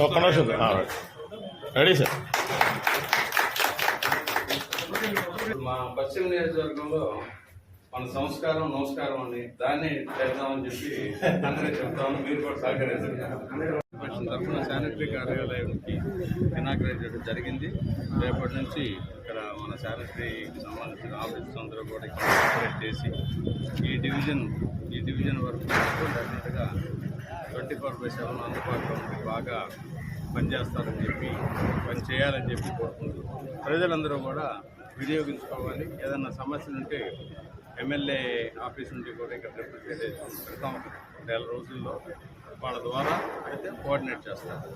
ఒక్క నిమిషం ready sir. మా పశ్చిమ నియోజకవర్గంలో మన సంస్కారం నమస్కారం అని దాన్ని చేద్దామని చెప్పి అందరూ చెప్తాము. మీరు కూడా సహకరించండి. తరఫున శానిటరీ కార్యాలయానికి ఇనాగ్రేట్ చేయడం జరిగింది. రేపటి నుంచి ఇక్కడ మన శానిటరీకి సంబంధించిన ఆఫీసర్స్ అందరూ కూడా ఇక్కడ ఇనాగ్రేట్ చేసి ఈ డివిజన్ వరకు డెఫినెట్గా 24/7 అందుబాటులో ఉండి బాగా పనిచేస్తారని చెప్పి పని చేయాలని చెప్పి కోరుకుంటూ ప్రజలందరూ కూడా వినియోగించుకోవాలి. ఏదన్నా సమస్యలు ఉంటే ఎమ్మెల్యే ఆఫీస్ నుండి కూడా ఇక్కడ రిప్రజెంటేషన్ పెడతాం. 2 రోజుల్లో వాళ్ళ ద్వారా అయితే కోఆర్డినేట్ చేస్తారు.